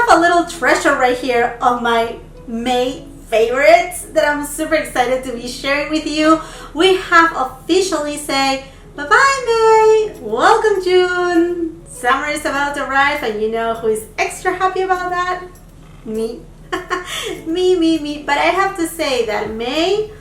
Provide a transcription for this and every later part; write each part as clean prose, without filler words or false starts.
have a little treasure right here of my May favorites that I'm super excited to be sharing with you. We have officially said bye-bye May, welcome June. Summer is about to arrive, and you know who is extra happy about that? Me. me. But I have to say that May,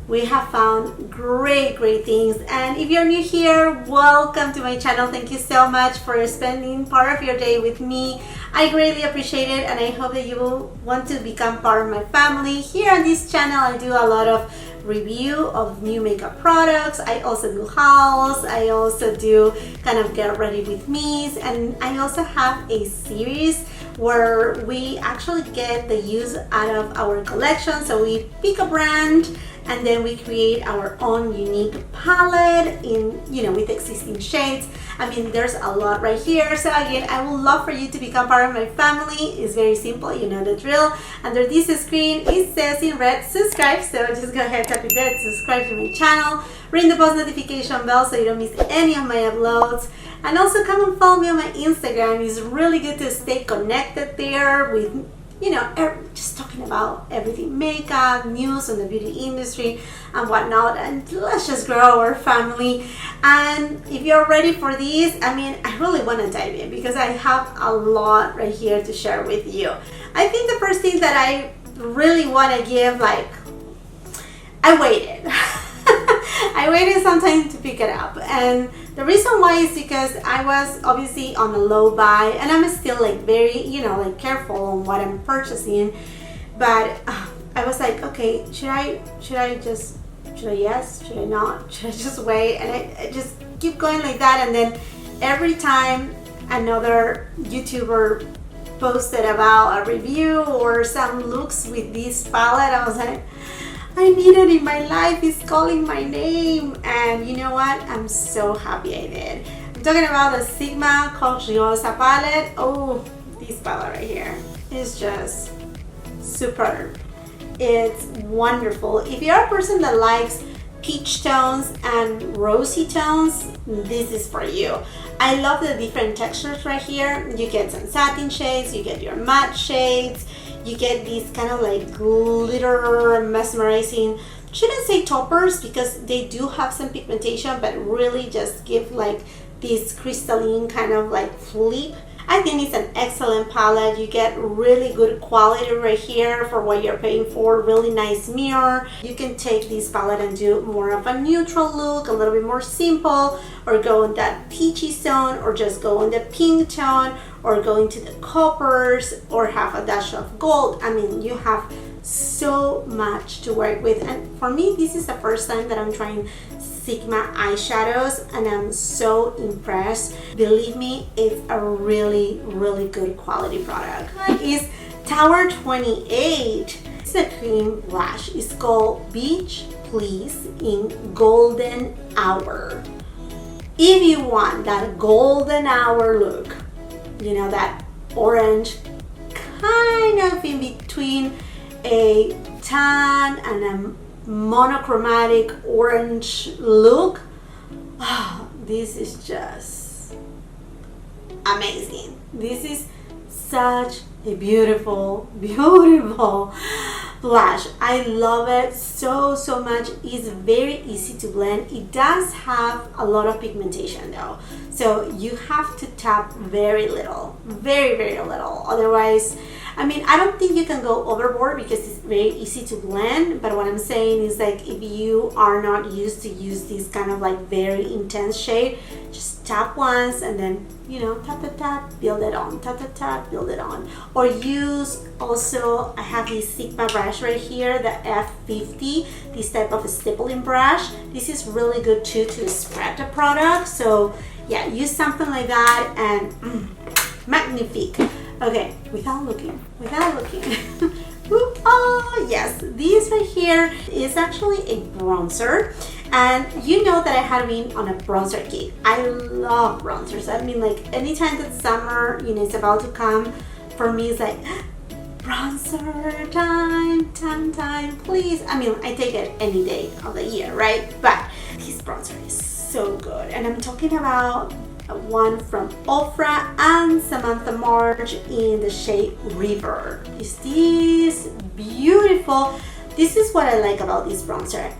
we have found great things. And if you're new here, welcome to my channel. Thank you so much for spending part of your day with me. I greatly appreciate it, and I hope that you will want to become part of my family. Here on this channel, I do a lot of review of new makeup products. I also do hauls. I also do kind of get ready with me's, and I also have a series where we actually get the use out of our collection. So we pick a brand and then we create our own unique palette in, you know, with existing shades. I mean, there's a lot right here. So again, I would love for you to become part of my family. It's very simple, you know the drill. Under this screen, it says in red, subscribe. So just go ahead, tap it there, subscribe to my channel, ring the post notification bell so you don't miss any of my uploads. And also come and follow me on my Instagram. It's really good to stay connected there with, you know, just talking about everything makeup, news on the beauty industry and whatnot, and let's just grow our family. And if you're ready for this, I mean, I really want to dive in because I have a lot right here to share with you. I think the first thing that I really want to give, like, I waited. I waited some time to pick it up, and the reason why is because I was obviously on a low buy, and I'm still like very, you know, like careful on what I'm purchasing. But I was like, okay, should I yes, should I not, should I just wait? And I just keep going like that, and then every time another YouTuber posted about a review or some looks with this palette, I was like, I need it in my life. It's calling my name. And you know what? I'm so happy I did. I'm talking about the Sigma Cor De Rosa palette. Oh, this palette right here is just superb. It's wonderful. If you're a person that likes peach tones and rosy tones, this is for you. I love the different textures right here. You get some satin shades, you get your matte shades, you get these kind of like glitter mesmerizing, shouldn't say toppers because they do have some pigmentation, but really just give like this crystalline kind of like flip. I think it's an excellent palette. You get really good quality right here for what you're paying for. Really nice mirror. You can take this palette and do more of a neutral look, a little bit more simple, or go in that peachy tone, or just go in the pink tone, or go into the coppers, or have a dash of gold. I mean, you have so much to work with. And for me, this is the first time that I'm trying Sigma eyeshadows, and I'm so impressed. Believe me, it's a really good quality product. It's Tower 28. It's a cream blush. It's called Beach Please in Golden Hour. If you want that golden hour look, you know, that orange kind of in between a tan and a monochromatic orange look, oh, this is just amazing. This is such a beautiful blush. I love it so much. It's very easy to blend. It does have a lot of pigmentation though, so you have to tap very little, very little. Otherwise, I mean, I don't think you can go overboard because it's very easy to blend. But what I'm saying is, like, if you are not used to use this kind of like very intense shade, just tap once and then, you know, tap, build it on, tap, build it on. Or use also, I have this Sigma brush right here, the F50, this type of a stippling brush. This is really good too to spread the product. So yeah, use something like that and magnifique. Okay, without looking. Oh yes, this right here is actually a bronzer, and you know that I had been on a bronzer kick. I love bronzers. I mean, like, anytime that summer, you know, it's about to come, for me it's like bronzer time, please. I mean, I take it any day of the year, right? But this bronzer is so good, and I'm talking about one from Ofra and Samantha March in the shade River. Is this beautiful? This is what I like about this bronzer.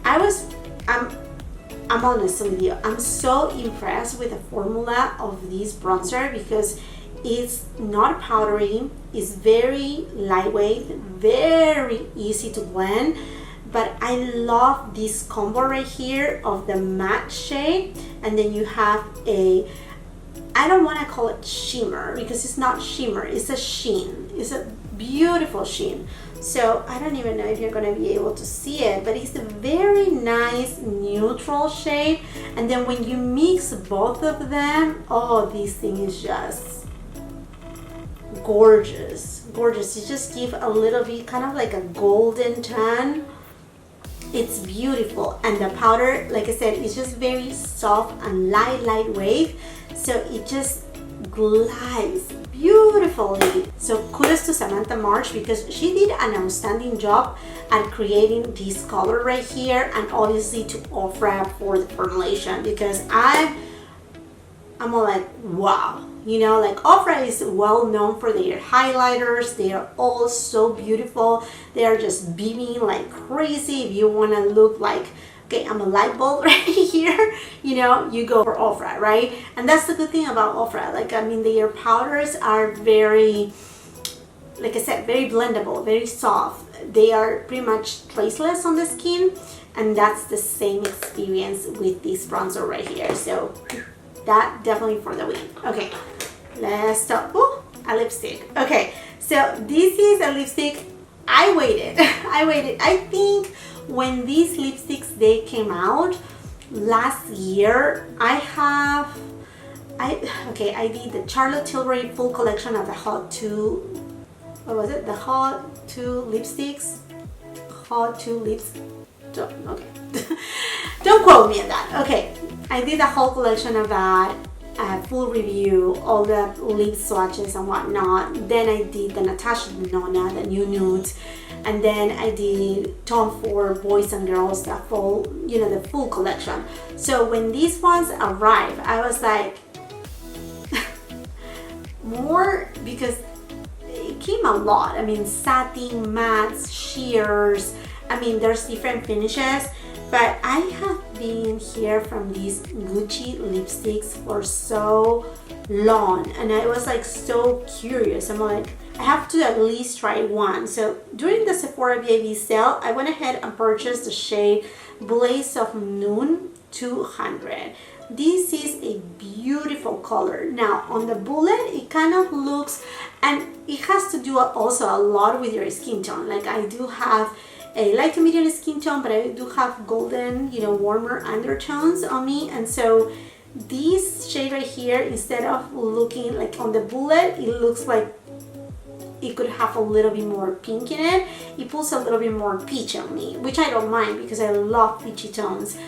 I'm honest with you, I'm so impressed with the formula of this bronzer because it's not powdery, it's very lightweight, very easy to blend, but I love this combo right here of the matte shade, and then you have a, I don't want to call it shimmer because it's not shimmer, it's a sheen, it's a beautiful sheen. So I don't even know if you're going to be able to see it, but it's a very nice neutral shade, and then when you mix both of them, oh, this thing is just gorgeous. You just give a little bit kind of like a golden tone. It's beautiful, and the powder, like I said, is just very soft and lightweight, so it just glides beautifully. So kudos to Samantha March because she did an outstanding job at creating this color right here, and obviously to Ofra for the formulation because I'm all like, wow. You know, like Ofra is well known for their highlighters. They are all so beautiful. They are just beaming like crazy. If you want to look like, okay, I'm a light bulb right here, you know, you go for Ofra, right? And that's the good thing about Ofra. Like, I mean, their powders are very, like I said, very blendable, very soft. They are pretty much traceless on the skin, and that's the same experience with this bronzer right here. So that definitely for the win. Okay, let's talk. Oh, a lipstick. Okay, so this is a lipstick. I waited. I think when these lipsticks they came out last year, I did the Charlotte Tilbury full collection of the Hot 2. What was it? The Hot 2 lipsticks. Hot 2 lips. Okay. Don't quote me on that. Okay. I did a whole collection of that, full review, all the lip swatches and whatnot. Then I did the Natasha Denona, the new nudes, and then I did Tom Ford Boys and Girls, the full, you know, the full collection. So when these ones arrived, I was like, more, because it came a lot. I mean, satin, mattes, sheers. I mean, there's different finishes. But I have been here from these Gucci lipsticks for so long, and I was like so curious. I'm like, I have to at least try one. So during the Sephora VIB sale, I went ahead and purchased the shade Blaze of Noon 200. This is a beautiful color. Now on the bullet, it kind of looks, and it has to do also a lot with your skin tone. Like I do have a light to medium skin tone, but I do have golden, you know, warmer undertones on me, and so this shade right here, instead of looking like on the bullet, it looks like it could have a little bit more pink in it. It pulls a little bit more peach on me, which I don't mind because I love peachy tones.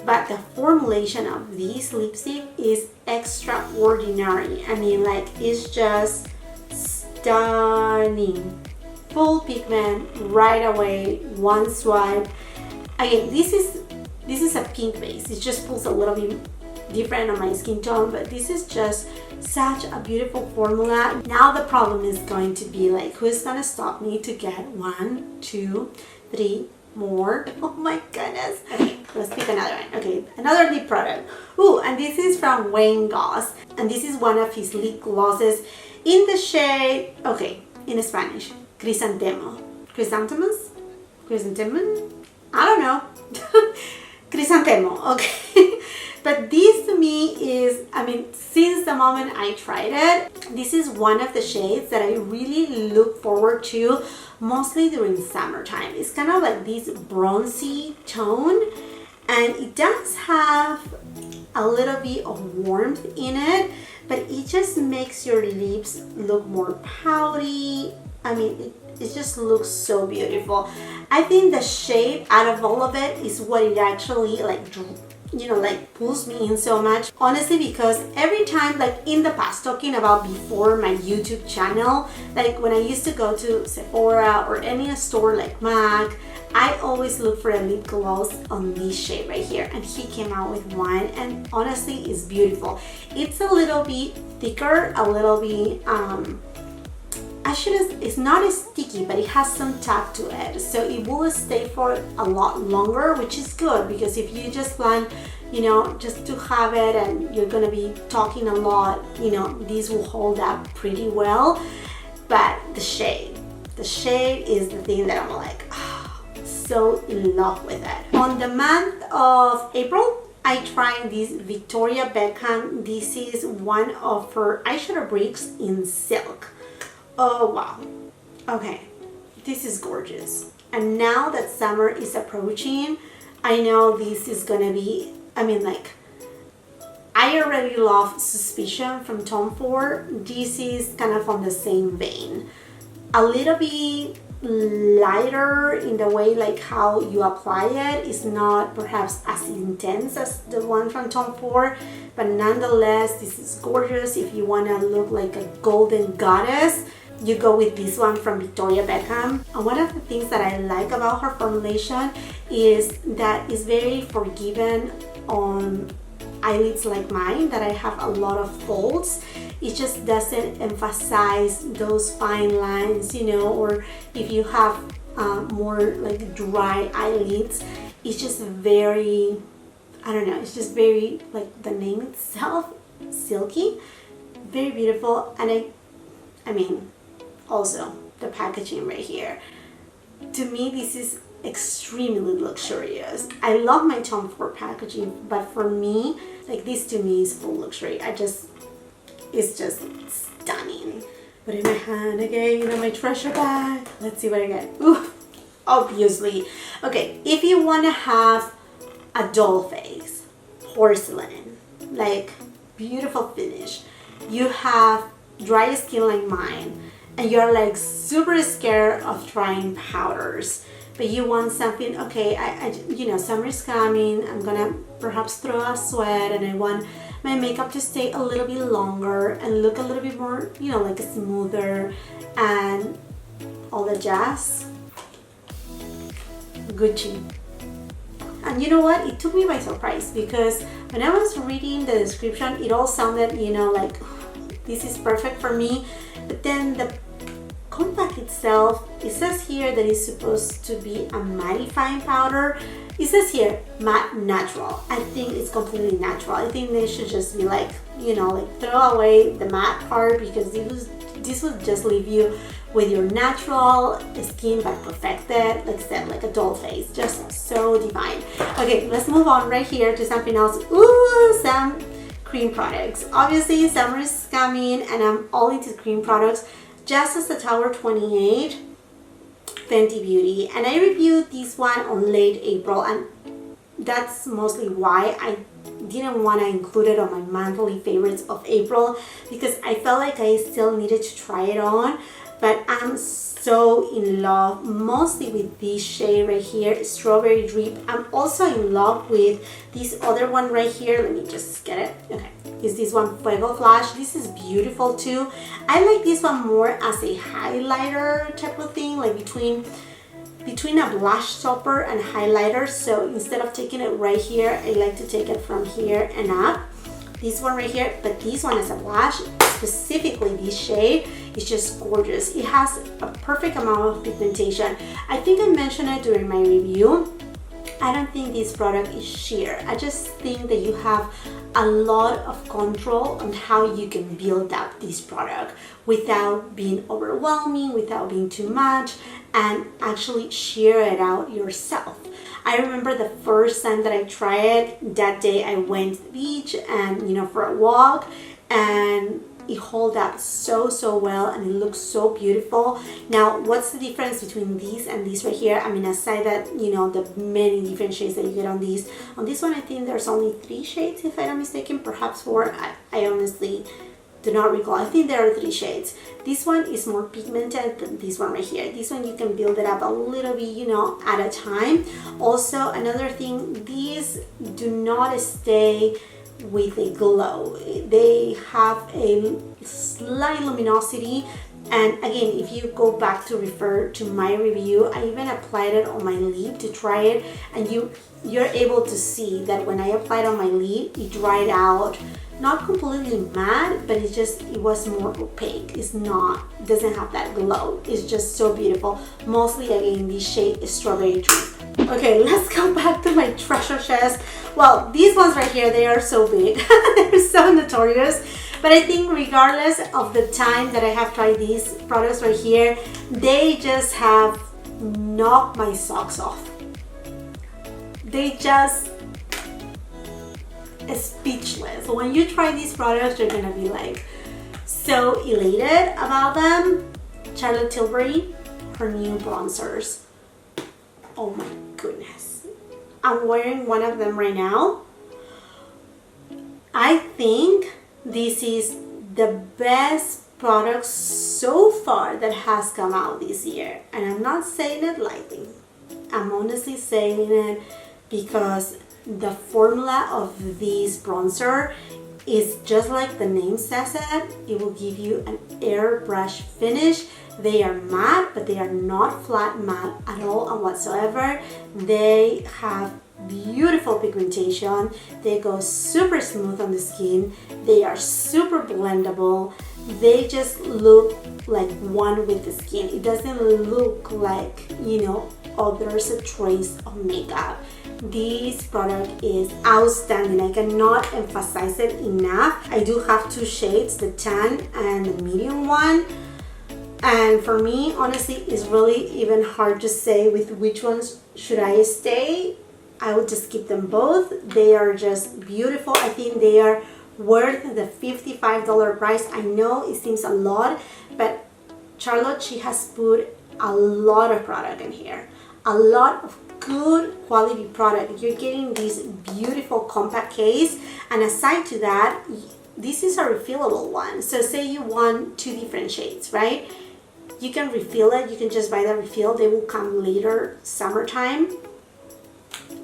But the formulation of this lipstick is extraordinary. I mean, like, it's just stunning. Full pigment right away, one swipe. Again, this is a pink base. It just pulls a little bit different on my skin tone, but this is just such a beautiful formula. Now the problem is going to be like, who's gonna stop me to get 1, 2, 3 more? Oh my goodness. Okay, let's pick another one. Okay, another lip product. Ooh, and this is from Wayne Goss, and this is one of his lip glosses in the shade, okay, in Spanish, Chrysanthemum. Chrysanthemum? I don't know. Chrysanthemum, okay. But this to me is, I mean, since the moment I tried it, this is one of the shades that I really look forward to, mostly during summertime. It's kind of like this bronzy tone, and it does have a little bit of warmth in it, but it just makes your lips look more pouty. I mean, it just looks so beautiful. I think the shade out of all of it is what it actually like you know, like pulls me in so much, honestly, because every time, like in the past, talking about before my YouTube channel, like when I used to go to Sephora or any store like MAC, I always look for a lip gloss on this shade right here, and he came out with one, and honestly it's beautiful. It's a little bit thicker, a little bit it's not as sticky, but it has some tap to it, so it will stay for a lot longer, which is good, because if you just plan, you know, just to have it and you're gonna be talking a lot, you know, these will hold up pretty well. But the shade is the thing that I'm like, oh, so in love with it. On the month of April, I tried this Victoria Beckham. This is one of her eyeshadow bricks in silk. Oh wow, okay, this is gorgeous. And now that summer is approaching, I know this is gonna be, I mean, like, I already love Suspicion from Tom Ford. This is kind of on the same vein, a little bit lighter in the way like how you apply it. It's not perhaps as intense as the one from Tom Ford, but nonetheless this is gorgeous. If you want to look like a golden goddess, you go with this one from Victoria Beckham. And one of the things that I like about her formulation is that it's very forgiving on eyelids like mine, that I have a lot of folds. It just doesn't emphasize those fine lines, you know, or if you have more like dry eyelids, it's just very, I don't know, it's just very, like the name itself, silky, very beautiful. And I mean, also the packaging right here, to me this is extremely luxurious. I love my Tom Ford packaging, but for me, like, this to me is full luxury. It's just stunning. Put it in my hand again, you know, my treasure bag. Let's see what I get. Ooh, obviously. Okay, if you want to have a doll face, porcelain, like beautiful finish, you have dry skin like mine, and you're like super scared of trying powders, but you want something, okay, I you know, summer's coming, I'm gonna perhaps throw a sweat, and I want my makeup to stay a little bit longer and look a little bit more, you know, like smoother and all the jazz. Gucci. And you know what, it took me by surprise, because when I was reading the description, it all sounded, you know, like this is perfect for me, but then the compact itself, it says here that it's supposed to be a mattifying powder. It says here matte natural. I think it's completely natural. I think they should just be like, you know, like throw away the matte part, because this will just leave you with your natural skin but perfected, like I said, like a doll face, just so divine. Okay, let's move on right here to something else. Ooh, some cream products. Obviously summer is coming and I'm all into cream products. Just as the Tower 28 Fenty Beauty, and I reviewed this one on late April, and that's mostly why I didn't want to include it on my monthly favorites of April, because I felt like I still needed to try it on. But I'm so in love mostly with this shade right here, Strawberry Drip. I'm also in love with this other one right here. Let me just get it. Okay, is this one Fuego Flash. This is beautiful too. I like this one more as a highlighter type of thing, like between a blush topper and highlighter. So instead of taking it right here, I like to take it from here and up. This one right here, but this one is a blush, specifically this shade is just gorgeous. It has a perfect amount of pigmentation. I think I mentioned it during my review. I don't think this product is sheer. I just think that you have a lot of control on how you can build up this product without being overwhelming, without being too much, and actually sheer it out yourself. I remember the first time that I tried it, that day I went to the beach and, you know, for a walk, and it held up so well and it looks so beautiful. Now, what's the difference between these and these right here? I mean, aside that, you know, the many different shades that you get on these. On this one, I think there's only 3 shades, if I'm not mistaken, perhaps 4. I honestly do not recall. I think there are 3 shades. This one is more pigmented than this one right here. This one you can build it up a little bit, you know, at a time. Also, another thing, these do not stay with a glow. They have a slight luminosity. And again, if you go back to refer to my review, I even applied it on my lid to try it, and you're able to see that when I applied on my lid, it dried out. Not completely matte, but it was more opaque. It doesn't have that glow. It's just so beautiful. Mostly again, this shade is Strawberry Trip. Okay, let's go back to my treasure chest. Well, these ones right here, they are so big. They're so notorious. But I think regardless of the time that I have tried these products right here, they just have knocked my socks off. They just speechless. When you try these products, you're gonna be like so elated about them. Charlotte Tilbury, her new bronzers. Oh my goodness. I'm wearing one of them right now. I think this is the best product so far that has come out this year. And I'm not saying it lightly. I'm honestly saying it because the formula of this bronzer is just like the name says it. It will give you an airbrush finish. They are matte, but they are not flat matte at all and whatsoever. They have beautiful pigmentation. They go super smooth on the skin. They are super blendable. They just look like one with the skin. It doesn't look like, you know, oh, there's a trace of makeup. This product is outstanding. I cannot emphasize it enough. I do have 2 shades, the tan and the medium one. And for me, honestly, it's really even hard to say with which ones should I stay. I would just keep them both. They are just beautiful. I think they are worth the $55 price. I know it seems a lot, but Charlotte, she has put a lot of product in here. A lot of good quality product. You're getting this beautiful compact case, and aside to that, this is a refillable one. So say you want 2 different shades, right? You can refill it. You can just buy the refill. They will come later, summertime.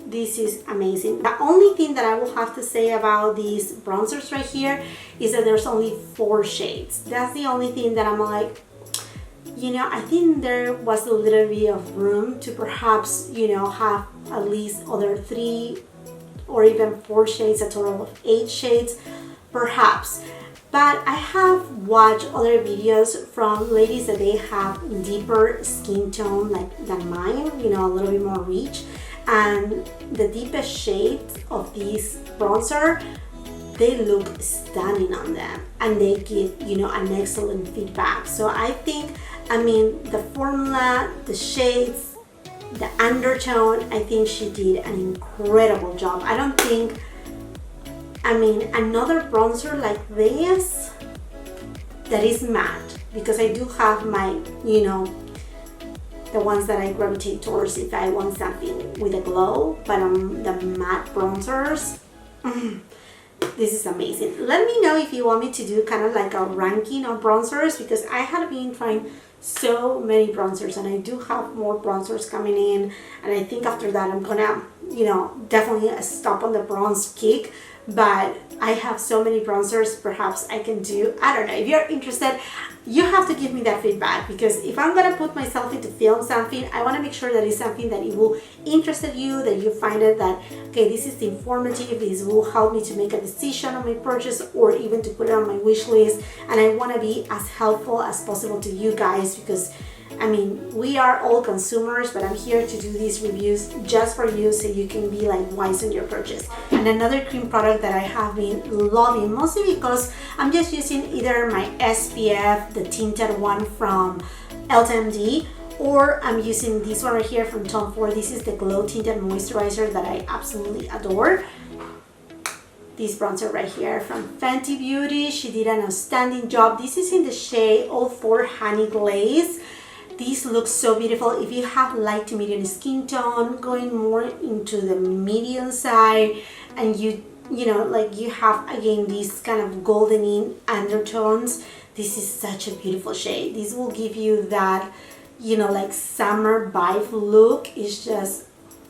This is amazing. The only thing that I will have to say about these bronzers right here is that there's only 4 shades. That's the only thing that I'm like, you know, I think there was a little bit of room to perhaps, you know, have at least other 3 or even 4 shades, a total of 8 shades, perhaps. But I have watched other videos from ladies that they have deeper skin tone like than mine, you know, a little bit more rich. And the deepest shades of these bronzer, they look stunning on them, and they give, you know, an excellent feedback. So I think, I mean, the formula, the shades, the undertone, I think she did an incredible job. I don't think, I mean, another bronzer like this that is matte, because I do have my, you know, the ones that I gravitate towards if I want something with a glow, but the matte bronzers, this is amazing. Let me know if you want me to do kind of like a ranking of bronzers, because I have been trying so many bronzers, and I do have more bronzers coming in, and I think after that I'm gonna, you know, definitely stop on the bronze kick. But I have so many bronzers, perhaps I can do, I don't know, if you're interested, you have to give me that feedback, because if I'm gonna put myself into film something, I want to make sure that it's something that it will interest you, that you find it that, okay, this is informative, this will help me to make a decision on my purchase, or even to put it on my wish list. And I want to be as helpful as possible to you guys, because I mean, we are all consumers, but I'm here to do these reviews just for you, so you can be like wise in your purchase. And another cream product that I have been loving, mostly because I'm just using either my SPF, the tinted one from LTMD, or I'm using this one right here from Tom Ford. This is the Glow Tinted Moisturizer that I absolutely adore. This bronzer right here from Fenty Beauty, she did an outstanding job. This is in the shade 04 Honey Glaze. These look so beautiful. If you have light to medium skin tone, going more into the medium side, and you you know, like you have again these kind of golden undertones. This is such a beautiful shade. This will give you that, you know, like summer vibe look. It's just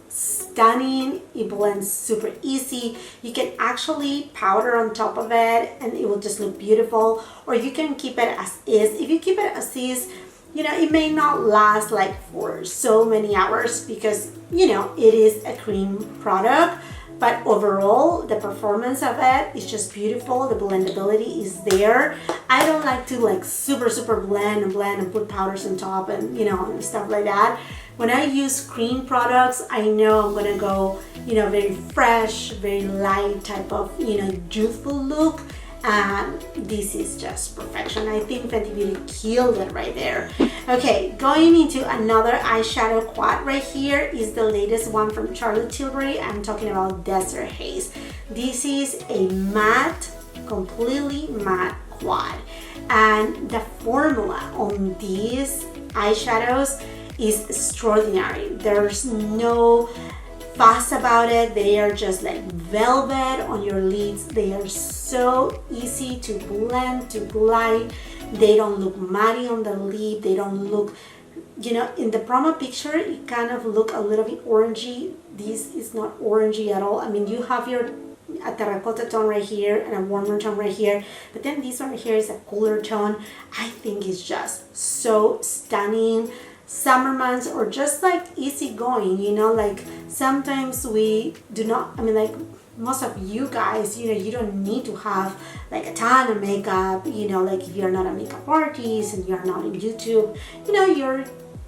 stunning. It blends super easy. You can actually powder on top of it and it will just look beautiful, or you can keep it as is. If you keep it as is, you know, it may not last like for so many hours because, you know, it is a cream product, but overall the performance of it is just beautiful. The blendability is there. I don't like to like super blend and put powders on top and, you know, and stuff like that. When I use cream products, I know I'm gonna go, you know, very fresh, very light type of, you know, youthful look. And this is just perfection. I think Fenty Beauty killed it right there. Okay, going into another eyeshadow quad right here is the latest one from Charlotte Tilbury. I'm talking about Desert Haze. This is a matte, completely matte quad. And the formula on these eyeshadows is extraordinary. There's no fuss about it. They are just like velvet on your lids. They are so easy to blend, to glide. They don't look matte on the lid. They don't look, you know, in the promo picture it kind of look a little bit orangey. This is not orangey at all. I mean, you have your a terracotta tone right here and a warmer tone right here, but then this one right here is a cooler tone. I think it's just so stunning. Summer months, or just like easy going, you know, like sometimes we do not, I mean, like most of you guys, you know, you don't need to have like a ton of makeup, you know, like if you're not a makeup artist and you're not in YouTube, you know,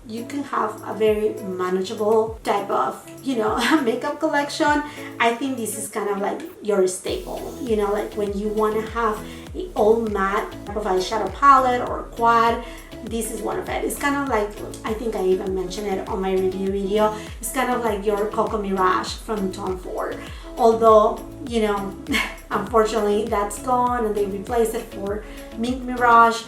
you can have a very manageable type of, you know, makeup collection. I think this is kind of like your staple, you know, like when you want to have an all matte type of eyeshadow palette or quad, this is one of it. It's kind of like, I think I even mentioned it on my review video, it's kind of like your Coco Mirage from Tom Ford. Although, you know, unfortunately that's gone and they replaced it for Mink Mirage.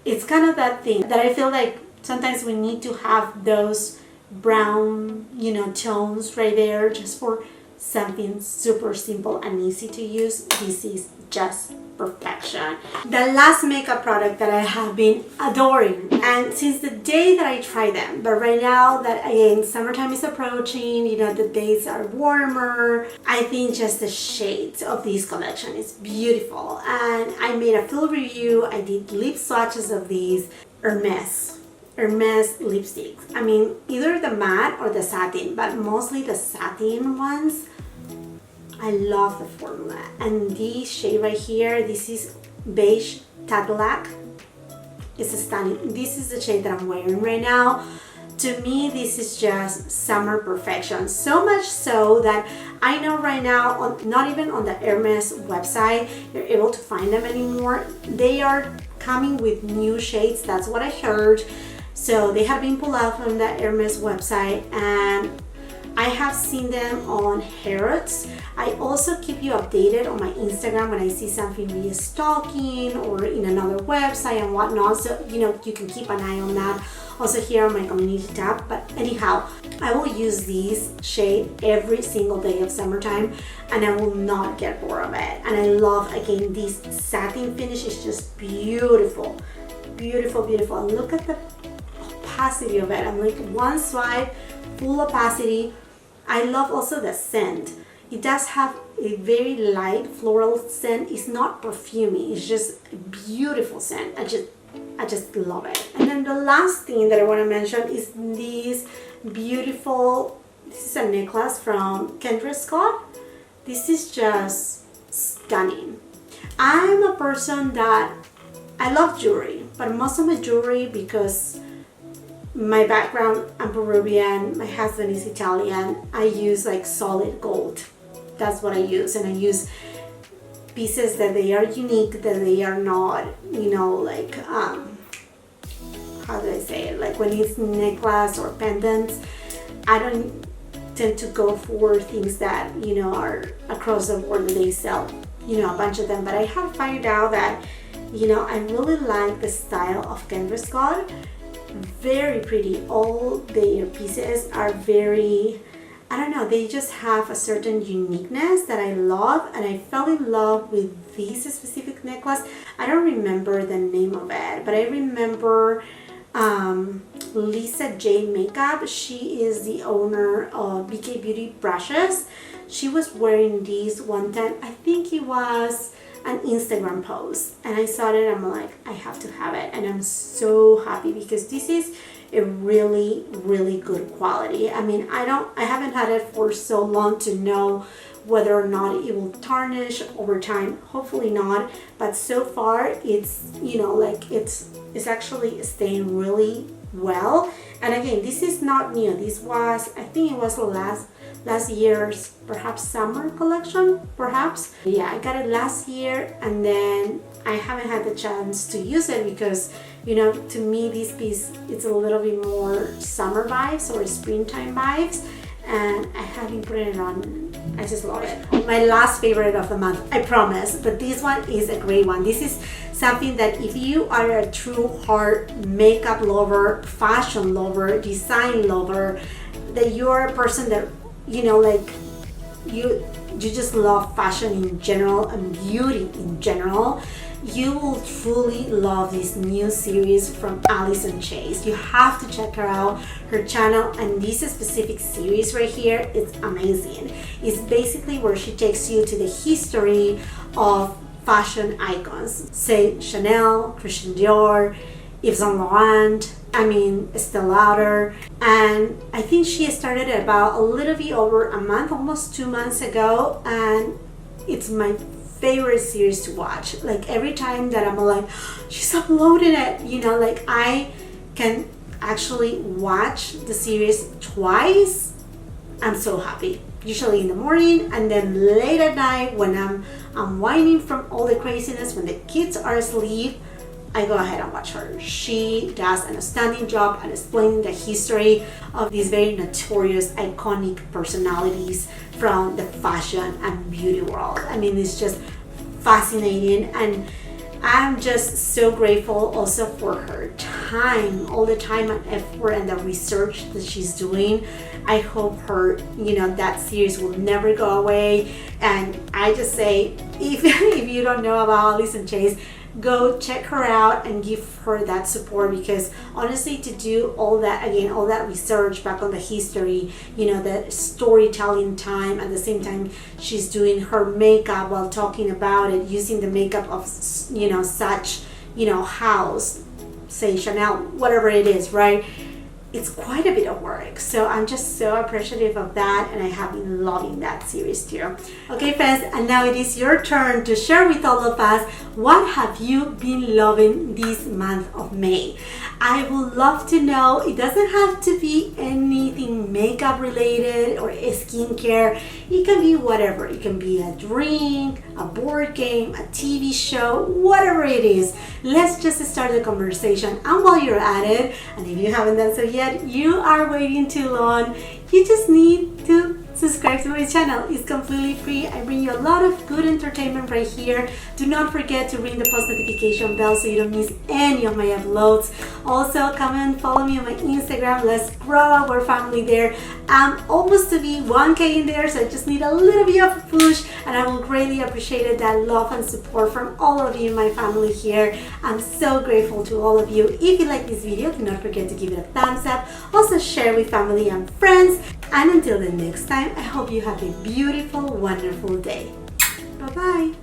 It's kind of that thing that I feel like sometimes we need to have those brown, you know, tones right there just for something super simple and easy to use. This is just perfection. The last makeup product that I have been adoring, and since the day that I tried them, but right now that again summertime is approaching, you know, the days are warmer, I think just the shades of this collection is beautiful. And I made a full review. I did lip swatches of these Hermes lipsticks. I mean, either the matte or the satin, but mostly the satin ones. I love the formula. And this shade right here, this is Beige Tat Black. It's stunning. This is the shade that I'm wearing right now. To me, this is just summer perfection. So much so that I know right now, not even on the Hermes website, you're able to find them anymore. They are coming with new shades. That's what I heard. So they have been pulled out from the Hermes website, and I have seen them on Harrods. I also keep you updated on my Instagram when I see something restocking or in another website and whatnot. So, you know, you can keep an eye on that. Also here on my community tab. But anyhow, I will use this shade every single day of summertime and I will not get bored of it. And I love, again, this satin finish is just beautiful. Beautiful, beautiful. And look at the opacity of it. I'm like one swipe, full opacity. I love also the scent. It does have a very light floral scent. It's not perfumey. It's just a beautiful scent. I just love it. And then the last thing that I want to mention is this beautiful, this is a necklace from Kendra Scott. This is just stunning. I'm a person that I love jewelry, but most of my jewelry, because my background, I'm Peruvian, my husband is Italian, I use like solid gold. That's what I use, and I use pieces that they are unique, that they are not, you know, like, how do I say it, like when it's necklace or pendants, I don't tend to go for things that, you know, are across the board. They sell, you know, a bunch of them, but I have found out that, you know, I really like the style of Kendra Scott. Very pretty. All their pieces are very I don't know, they just have a certain uniqueness that I love, and I fell in love with this specific necklace. I don't remember the name of it, but I remember Lisa J Makeup. She is the owner of BK Beauty brushes. She was wearing these one time. I think it was an Instagram post, and I saw it and I'm like, I have to have it, and I'm so happy because this is a really, really good quality. I mean, I haven't had it for so long to know whether or not it will tarnish over time. Hopefully not, but so far it's, you know, like it's actually staying really well. And again, this is not new. This was, I think it was last year's perhaps summer collection, perhaps. Yeah, I got it last year, and then I haven't had the chance to use it because, you know, to me this piece, it's a little bit more summer vibes or springtime vibes, and I haven't put it on. I just love it. My last favorite of the month, I promise, but this one is a great one. This is something that if you are a true heart makeup lover, fashion lover, design lover, that you're a person that, you know, like you just love fashion in general and beauty in general, you will truly love this new series from Alison Chase. You have to check her out, her channel, and this specific series right here is amazing. It's basically where she takes you to the history of fashion icons, say Chanel, Christian Dior, Yves Saint Laurent, I mean Estee Lauder, and I think she started about a little bit over a month, almost 2 months ago, and it's my favorite series to watch. Like every time that I'm like, she's uploading it, you know, like I can actually watch the series twice. I'm so happy. Usually in the morning, and then late at night when I'm unwinding from all the craziness, when the kids are asleep, I go ahead and watch her. She does an outstanding job at explaining the history of these very notorious, iconic personalities from the fashion and beauty world. I mean, it's just fascinating, and I'm just so grateful also for her time, all the time and effort and the research that she's doing. I hope her, you know, that series will never go away. And I just say, if you don't know about Alison Chase, go check her out and give her that support, because honestly, to do all that, again, all that research back on the history, you know, the storytelling time, at the same time she's doing her makeup while talking about it, using the makeup of, you know, such, you know, house, say Chanel, whatever it is, right? It's quite a bit of work, so I'm just so appreciative of that, and I have been loving that series too. Okay friends, and now it is your turn to share with all of us, what have you been loving this month of May? I would love to know. It doesn't have to be anything makeup related or skincare. It can be whatever. It can be a drink, a board game, a TV show, whatever it is. Let's just start the conversation, and while you're at it, and if you haven't done so yet, you are waiting too long. You just need to subscribe to my channel. It's completely free. I bring you a lot of good entertainment right here. Do not forget to ring the post notification bell so you don't miss any of my uploads. Also, come and follow me on my Instagram. Let's grow our family there. I'm almost to be 1K in there, so I just need a little bit of a push, and I will greatly appreciate that love and support from all of you in my family here. I'm so grateful to all of you. If you like this video, do not forget to give it a thumbs up. Also share with family and friends. And until the next time, I hope you have a beautiful, wonderful day. Bye-bye.